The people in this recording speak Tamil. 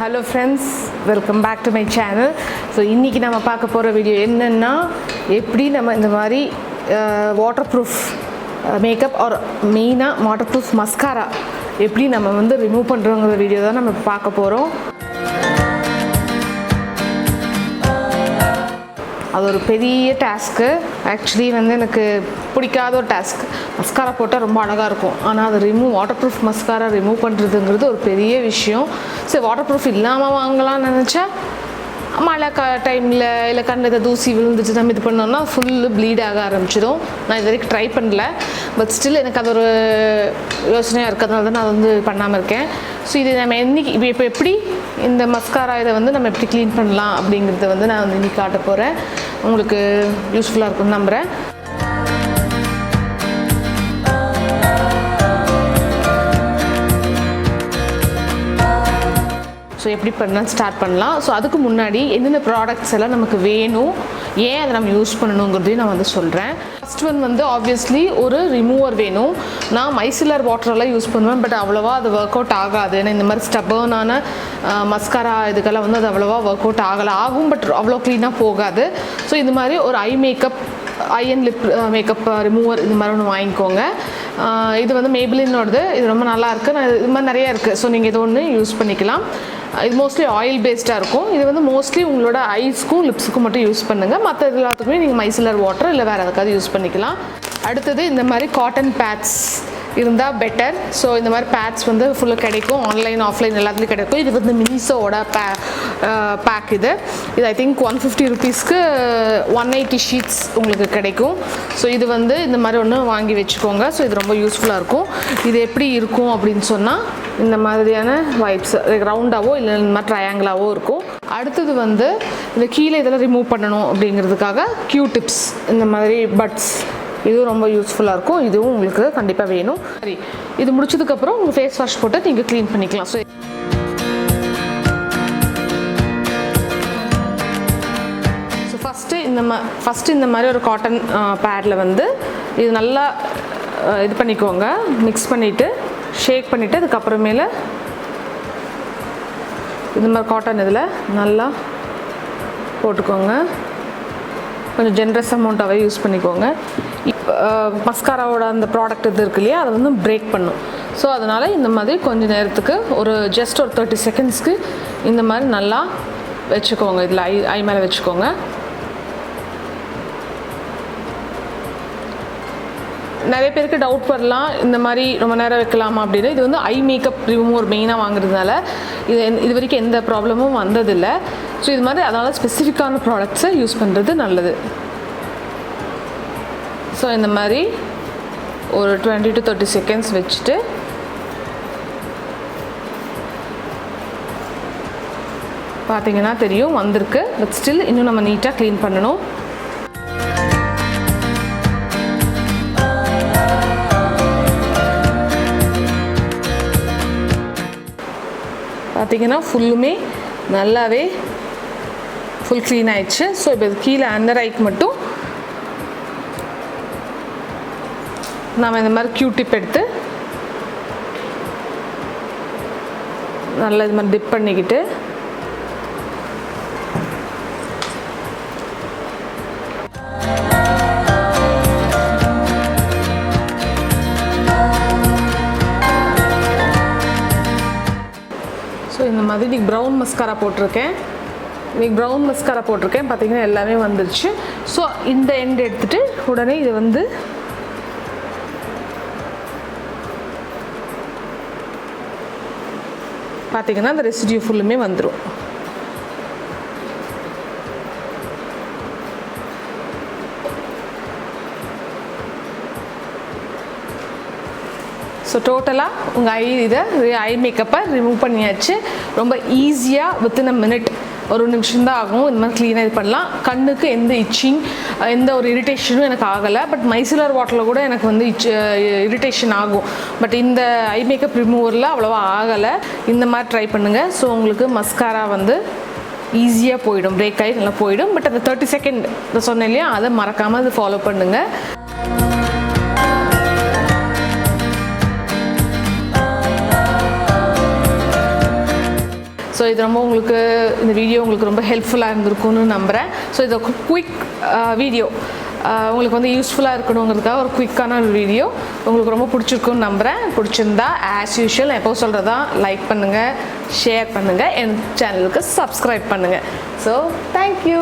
Hello friends, welcome back to my channel. So இன்னைக்கு நம்ம பார்க்க போற வீடியோ என்னன்னா எப்படி நம்ம இந்த மாதிரி waterproof makeup or மெயினா waterproof mascara எப்படி நம்ம வந்து ரிமூவ் பண்றோம்ங்கற வீடியோ தான் நம்ம பார்க்க போறோம். அது ஒரு பெரிய டாஸ்க். ஆக்சுவலி வந்து எனக்கு பிடிக்காத ஒரு டாஸ்க். மஸ்காரா போட்டால் ரொம்ப அழகாக இருக்கும், ஆனால் அது வாட்டர் ப்ரூஃப் மஸ்காரா ரிமூவ் பண்ணுறதுங்கிறது ஒரு பெரிய விஷயம். சரி, வாட்டர் ப்ரூஃப் இல்லாமல் வாங்கலாம்னு நினச்சா மழை டைமில் இல்லை கண்ணில் தூசி விழுந்துச்சு நம்ம இது பண்ணோம்னா ஃபுல்லு ப்ளீட் ஆக ஆரம்பிச்சிடும். நான் இது வரைக்கும் ட்ரை பண்ணல, பட் ஸ்டில் எனக்கு அது ஒரு யோசனையாக இருக்கிறதுனால தான் நான் வந்து பண்ணாமல் இருக்கேன். ஸோ இது நம்ம இப்போ எப்படி இந்த மஸ்காரா இதை வந்து நம்ம எப்படி க்ளீன் பண்ணலாம் அப்படிங்கிறத வந்து நான் வந்து இன்றைக்கி காட்ட போகிறேன். உங்களுக்கு யூஸ்ஃபுல்லாக இருக்கும்னு நம்புகிறேன். ஸோ எப்படி பண்ணலாம் ஸ்டார்ட் பண்ணலாம். ஸோ அதுக்கு முன்னாடி என்னென்ன ப்ராடக்ட்ஸ் எல்லாம் நமக்கு வேணும், ஏன் அதை நம்ம யூஸ் பண்ணணுங்கிறதையும் நான் வந்து சொல்கிறேன். ஃபஸ்ட் ஒன் வந்து ஆப்வியஸ்லி ஒரு ரிமூவர் வேணும். நான் மைசிலர் வாட்டரெல்லாம் யூஸ் பண்ணுவேன், பட் அவ்வளோவா அது ஒர்க் அவுட் ஆகாது. ஏன்னா இந்த மாதிரி ஸ்டபர்னான மஸ்காரா இதுக்கெல்லாம் வந்து அது அவ்வளோவா ஒர்க் அவுட் ஆகும், பட் அவ்வளோ க்ளீனாக போகாது. ஸோ இந்த மாதிரி ஒரு I and lip makeup remover இந்த மாதிரி ஒன்று வாங்கிக்கோங்க. இது வந்து மேபிளினோடது. இது ரொம்ப நல்லாயிருக்கு. இது மாதிரி நிறையா இருக்குது. ஸோ நீங்கள் இது ஒன்று யூஸ் பண்ணிக்கலாம். இது மோஸ்ட்லி ஆயில் பேஸ்டாக இருக்கும். இது வந்து மோஸ்ட்லி உங்களோட ஐஸ்க்கும் லிப்ஸுக்கும் மட்டும் யூஸ் பண்ணுங்கள். மற்ற எல்லாத்துக்குமே நீங்கள் மைசிலர் வாட்டர் இல்லை வேறு எதுக்காவது யூஸ் பண்ணிக்கலாம். அடுத்தது இந்த மாதிரி காட்டன் பேட்ஸ் இருந்தால் பெட்டர். ஸோ இந்த மாதிரி பேட்ஸ் வந்து ஃபுல்லாக கிடைக்கும், ஆன்லைன் ஆஃப்லைன் எல்லாத்துலேயும் கிடைக்கும். இது வந்து மினிசோட பேக். இது ஐ திங்க் 150 ருபீஸ்க்கு 180 ஷீட்ஸ் உங்களுக்கு கிடைக்கும். ஸோ இது வந்து இந்த மாதிரி ஒன்று வாங்கி வச்சுக்கோங்க. ஸோ இது ரொம்ப யூஸ்ஃபுல்லாக இருக்கும். இது எப்படி இருக்கும் அப்படின்னு சொன்னால் இந்த மாதிரியான வைப்ஸ் ரவுண்டாவோ இல்லை இந்த மாதிரி ட்ரையாங்கிளாவோ இருக்கும். அடுத்தது வந்து இந்த கீழே இதெல்லாம் ரிமூவ் பண்ணணும் அப்படிங்கிறதுக்காக டிப்ஸ் இந்த மாதிரி பட்ஸ், இதுவும் ரொம்ப யூஸ்ஃபுல்லாக இருக்கும். இதுவும் உங்களுக்கு கண்டிப்பாக வேணும். சரி, இது முடிச்சதுக்கப்புறம் உங்கள் ஃபேஸ் வாஷ் போட்டு நீங்கள் க்ளீன் பண்ணிக்கலாம். ஸோ ஃபஸ்ட்டு இந்த மாதிரி ஒரு காட்டன் பேடில் வந்து இது நல்லா இது பண்ணிக்கோங்க. மிக்ஸ் பண்ணிவிட்டு ஷேக் பண்ணிவிட்டு அதுக்கப்புறமேல இந்த மாதிரி காட்டன் இதில் நல்லா போட்டுக்கோங்க. கொஞ்சம் ஜென்ரஸ் அமௌண்ட்டாகவே யூஸ் பண்ணிக்கோங்க. இப்போ மஸ்காராவோட அந்த ப்ராடக்ட் இது இருக்கு இல்லையா, அதை வந்து பிரேக் பண்ணும். ஸோ அதனால் இந்த மாதிரி கொஞ்சம் நேரத்துக்கு ஒரு 30 செகண்ட்ஸ்க்கு இந்த மாதிரி நல்லா வச்சுக்கோங்க. இதில் ஐ மேலே வச்சுக்கோங்க. நிறைய பேருக்கு டவுட் வரலாம், இந்த மாதிரி ரொம்ப நேரம் வைக்கலாமா அப்படின்னு. இது வந்து ஐ மேக்கப் ரிமூவர் மெயினாக வாங்குறதுனால இது வரைக்கும் எந்த ப்ராப்ளமும் வந்ததில்லை. ஸோ இது மாதிரி அதனால் ஸ்பெசிஃபிக்கான ப்ராடக்ட்ஸை யூஸ் பண்ணுறது நல்லது. ஸோ இந்த மாதிரி ஒரு 20 to 30 செகண்ட்ஸ் வச்சுட்டு பார்த்தீங்கன்னா தெரியும் வந்திருக்கு. பட் ஸ்டில் இன்னும் நம்ம நீட்டாக க்ளீன் பண்ணணும். பார்த்தீங்கன்னா ஃபுல்லுமே நல்லாவே ஃபுல் க்ளீன் ஆயிடுச்சு. ஸோ இப்போ கீழே அண்டர் ஐக்கு மட்டும் நாம் இந்த மாதிரி டிப் எடுத்து நல்லா இது மாதிரி டிப் பண்ணிக்கிட்டு இந்த மாதிரி இன்றைக்கி ப்ரௌன் மஸ்காரா போட்டிருக்கேன். பார்த்தீங்கன்னா எல்லாமே வந்துருச்சு. ஸோ இந்த எண்ட் எடுத்துகிட்டு உடனே இது வந்து பார்த்தீங்கன்னா அந்த ரெசிடியூ ஃபுல்லுமே வந்துடும். ஸோ டோட்டலாக உங்கள் ஐ மேக்கப்பை ரிமூவ் பண்ணியாச்சு. ரொம்ப ஈஸியாக வித்தின் அ மினிட், ஒரு நிமிஷம்தான் ஆகும். இந்த மாதிரி க்ளீனாக இது பண்ணலாம். கண்ணுக்கு எந்த இச்சிங் எந்த ஒரு இரிட்டேஷனும் எனக்கு ஆகலை. பட் மைசிலர் வாட்டரில் கூட எனக்கு வந்து இரிட்டேஷன் ஆகும். பட் இந்த ஐ மேக்கப் ரிமூவரில் அவ்வளோவா ஆகலை. இந்த மாதிரி ட்ரை பண்ணுங்கள். ஸோ உங்களுக்கு மஸ்காரா வந்து ஈஸியாக போயிடும், பிரேக் ஆகி நல்லா போயிடும். பட் அந்த 30 செகண்ட் சொன்னேன் இல்லையா, அதை மறக்காமல் அதை ஃபாலோ பண்ணுங்கள். ஸோ ஸோ இது ரொம்ப உங்களுக்கு இந்த வீடியோ உங்களுக்கு ரொம்ப ஹெல்ப்ஃபுல்லாக இருந்திருக்கும்னு நம்புகிறேன். ஸோ இது குயிக் வீடியோ உங்களுக்கு வந்து யூஸ்ஃபுல்லாக இருக்கணுங்கிறதுக்காக ஒரு குயிக்கான ஒரு வீடியோ உங்களுக்கு ரொம்ப பிடிச்சிருக்குன்னு நம்புகிறேன். பிடிச்சிருந்தா ஆஸ் யூஷுவல் எப்போ சொல்கிறதா லைக் பண்ணுங்கள், ஷேர் பண்ணுங்கள், என் சேனலுக்கு சப்ஸ்கிரைப் பண்ணுங்கள். So thank you.